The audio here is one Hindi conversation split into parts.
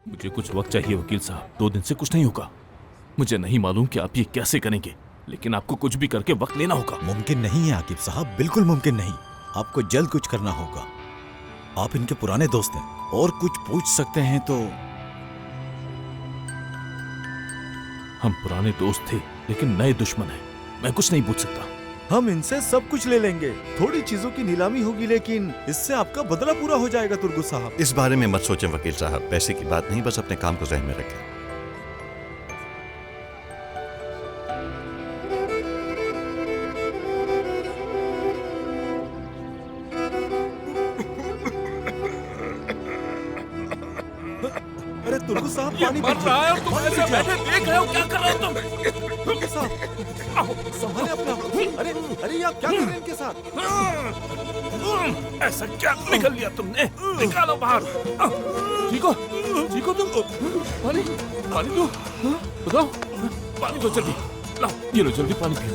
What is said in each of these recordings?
मुझे कुछ वक्त चाहिए वकील साहब, 2 दिन से कुछ नहीं होगा। मुझे नहीं मालूम कि आप ये कैसे करेंगे, लेकिन आपको कुछ भी करके वक्त लेना होगा। मुमकिन नहीं है आकिब साहब, बिल्कुल मुमकिन नहीं। आपको जल्द कुछ करना होगा। आप इनके पुराने दोस्त हैं और कुछ पूछ सकते हैं तो। हम पुराने दोस्त थे लेकिन नए दुश्मन हैं। मैं कुछ नहीं पूछ सकता। हम इनसे सब कुछ ले लेंगे। थोड़ी चीजों की नीलामी होगी लेकिन इससे आपका बदला पूरा हो जाएगा तुर्गु साहब। इस बारे में मत सोचें वकील साहब, पैसे की बात नहीं, बस अपने काम को ज़हन में रखें। अरे तुर्गु साहब पानी मर रहा है और तुम ऐसे बैठे देख रहे हो, क्या कर रहे हो तुम? तुर्गु साहब संभाले अपना। अरे अरे ये आप क्या कर रहे हैं इनके साथ? ऐसा क्या निकल लिया तुमने? निकालो बाहर। चीको, चीको तुम पानी पानी दो, बताओ पानी दो जल्दी। लाओ ये लो जल्दी पानी पियो।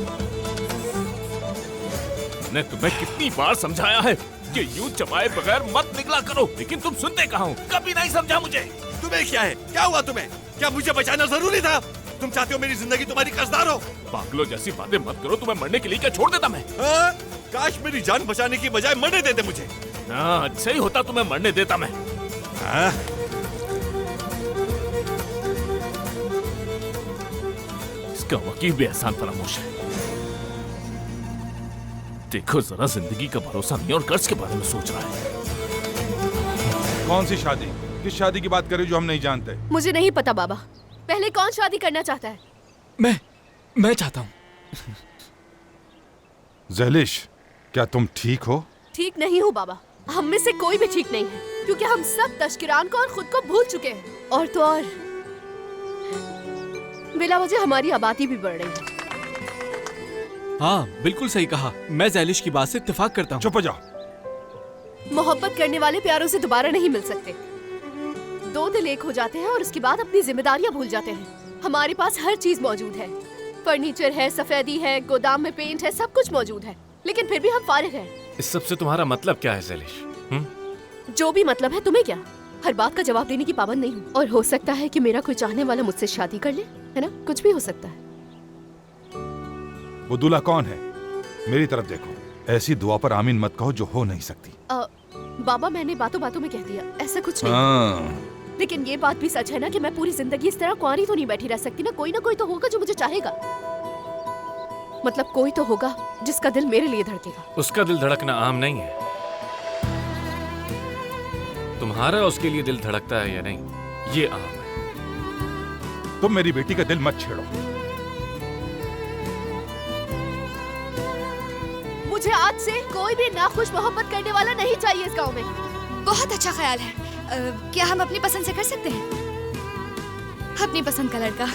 मैंने तुम्हें कितनी बार समझाया है कि यूं चबाए बगैर मत निकला करो, लेकिन तुम सुनते कहाँ हो? कभी नहीं समझा मुझे। तुम्हें क्या है? क्या हुआ तुम्हें? क्या मुझे बचाना जरूरी था? तुम चाहते हो मेरी जिंदगी तुम्हारी कर्जदार हो? पागलों जैसी बातें मत करो। तुम्हें मरने के लिए क्या छोड़ देता मैं? हाँ? काश मेरी जान बचाने की बजाय मरने देते मुझे। हाँ, अच्छा ही होता तुम्हें मरने देता मैं। हाँ? इसका वकील भी एहसान फरामोश है। देखो जरा, जिंदगी का भरोसा नहीं और कर्ज के बारे में सोच रहा है। कौन सी शादी? किस शादी की बात कर रही हो जो हम नहीं जानते? मुझे नहीं पता बाबा। पहले कौन शादी करना चाहता है? मैं चाहता हूँ। ज़ैलिश, क्या तुम ठीक हो? ठीक नहीं हूँ बाबा। हम में से कोई भी ठीक नहीं है, क्योंकि हम सब तश्किरान को और खुद को भूल चुके हैं। और तो और बिला वजह हमारी आबादी भी बढ़ रही है। हाँ, बिल्कुल सही कहा। मैं ज़ैलिश की बात से इत्तेफाक करता हूँ। चुप हो जाओ। मोहब्बत करने वाले प्यारों से दोबारा नहीं मिल सकते। 2 दिल एक हो जाते हैं और उसके बाद अपनी जिम्मेदारियां भूल जाते हैं। हमारे पास हर चीज मौजूद है, फर्नीचर है, सफेदी है, गोदाम में पेंट है, सब कुछ मौजूद है, लेकिन फिर भी हम फारिग हैं। इस सब से तुम्हारा मतलब क्या है ज़ैलिश? जो भी मतलब है, तुम्हें क्या? हर बात का जवाब देने की पाबंद नहीं हूँ। और हो सकता है कि मेरा कोई चाहने वाला मुझसे शादी कर ले, है ना? कुछ भी हो सकता है। वो दूल्हा कौन है? मेरी तरफ देखो। ऐसी दुआ पर आमीन मत कहो जो हो नहीं सकती। बाबा, मैंने बातों बातों में कह दिया, ऐसा कुछ नहीं। हाँ। लेकिन ये बात भी सच है ना कि मैं पूरी जिंदगी इस तरह कुंवारी तो नहीं बैठी रह सकती ना। कोई तो होगा जो मुझे चाहेगा। मतलब कोई तो होगा जिसका दिल मेरे लिए धड़केगा। उसका दिल धड़कना आम नहीं है। तुम्हारा उसके लिए दिल धड़कता है या नहीं, ये आम है। तुम मेरी बेटी का दिल मत छेड़ो। मुझे आज से कोई भी नाखुश मोहब्बत करने वाला नहीं चाहिए इस गांव में। बहुत अच्छा ख्याल है। क्या हम अपनी पसंद से कर सकते हैं? अपनी पसंद का लड़का।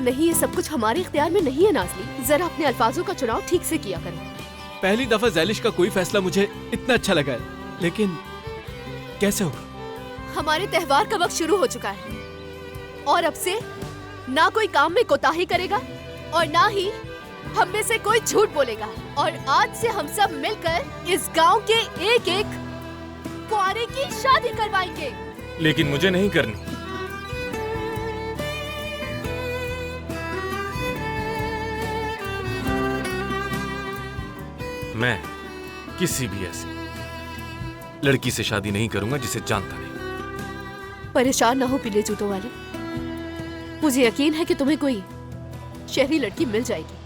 नहीं, ये सब कुछ हमारे इख्तियार में नहीं है नाज़ली। जरा अपने अल्फाजों का चुनाव ठीक से किया करो। पहली दफा ज़ैलिश का कोई फैसला मुझे इतना अच्छा लगा है, लेकिन कैसे होगा? हमारे त्योहार का वक्त शुरू हो चुका है और अब से ना कोई काम में कोताही करेगा और ना ही हम में से कोई झूठ बोलेगा। और आज से हम सब मिलकर इस गांव के एक कुंवारे की शादी करवाएंगे। लेकिन मुझे नहीं करनी। मैं किसी भी ऐसी लड़की से शादी नहीं करूंगा जिसे जानता नहीं। परेशान ना हो पीले जूतों वाले। मुझे यकीन है कि तुम्हें कोई शहरी लड़की मिल जाएगी।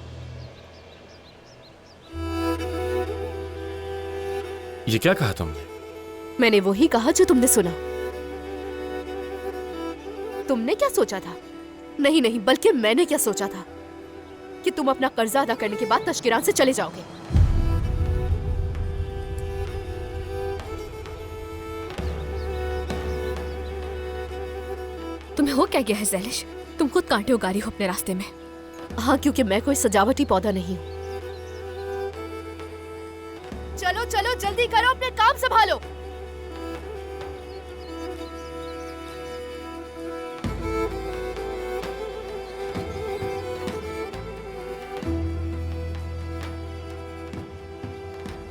ये क्या कहा तुमने? मैंने वही कहा जो तुमने सुना। तुमने क्या सोचा था? नहीं, बल्कि मैंने क्या सोचा था कि तुम अपना कर्जा अदा करने के बाद तश्किरान से चले जाओगे। तुम्हें हो क्या गया है ज़ैलिश? तुम खुद कांटे उगारी हो अपने रास्ते में। हाँ, क्योंकि मैं कोई सजावटी पौधा नहीं हूँ। चलो चलो जल्दी करो, अपने काम संभालो।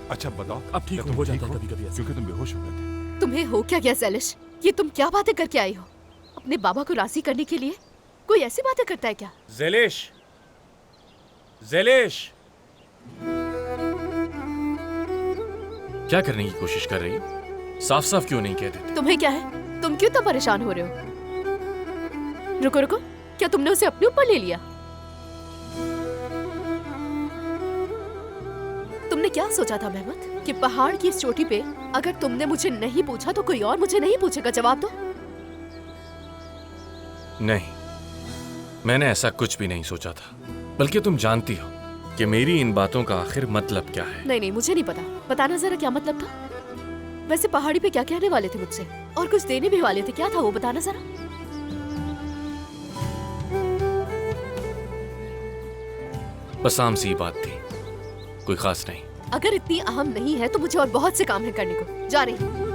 अच्छा बताओ, अब ठीक क्या हो तुम जाता ठीक है हो? कभी-कभी ऐसा। क्योंकि तुम बेहोश हो गए थे। तुम्हें हो क्या गया ज़ैलिश? ये तुम क्या बातें करके आई हो? अपने बाबा को राजी करने के लिए कोई ऐसी बातें करता है क्या? ज़ैलिश, ज़ैलिश, क्या करने की कोशिश कर रही हो? साफ साफ क्यों नहीं कह देती? तुम्हें क्या है? तुम क्यों तो परेशान हो रहे हो? रुको रुको, क्या तुमने उसे अपने ऊपर ले लिया? तुमने क्या सोचा था मेहमत कि पहाड़ की इस चोटी पे अगर तुमने मुझे नहीं पूछा तो कोई और मुझे नहीं पूछेगा? जवाब दो। नहीं, मैंने ऐसा कुछ भी नहीं सोचा था। बल्कि तुम जानती हो कि मेरी इन बातों का आखिर मतलब क्या है। नहीं नहीं, मुझे नहीं पता। बताना जरा क्या मतलब था। वैसे पहाड़ी पे क्या कहने वाले थे मुझसे, और कुछ देने भी वाले थे, क्या था वो बताना जरा। बस आम सी बात थी, कोई खास नहीं। अगर इतनी अहम नहीं है तो मुझे और बहुत से काम है करने को। जा रही हूँ।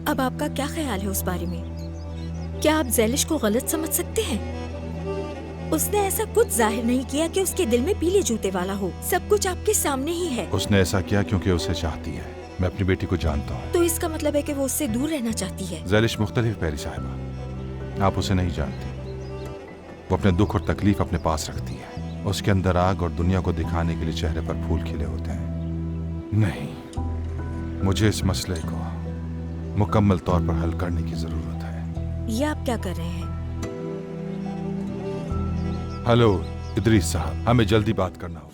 अब आपका क्या ख्याल है उस बारे में? क्या आप ज़ैलिश को गलत समझ सकते हैं? उसने ऐसा कुछ जाहिर नहीं किया कि उसके दिल में पीले जूते वाला हो। सब कुछ आपके सामने ही है। उसने ऐसा किया क्योंकि उसे चाहती है। मैं अपनी बेटी को जानता हूँ। तो इसका मतलब है कि वो उससे दूर रहना चाहती है। ज़ैलिश मुख्तलिफ पैरी साहिबा, आप उसे नहीं जानती। वो अपने दुख और तकलीफ अपने पास रखती है। उसके अंदर आग और दुनिया को दिखाने के लिए चेहरे पर फूल खिले होते हैं। नहीं, मुझे इस मसले को मुकम्मल तौर पर हल करने की जरूरत है। ये आप क्या कर रहे हैं? हेलो इदरीस साहब, हमें जल्दी बात करना होगा।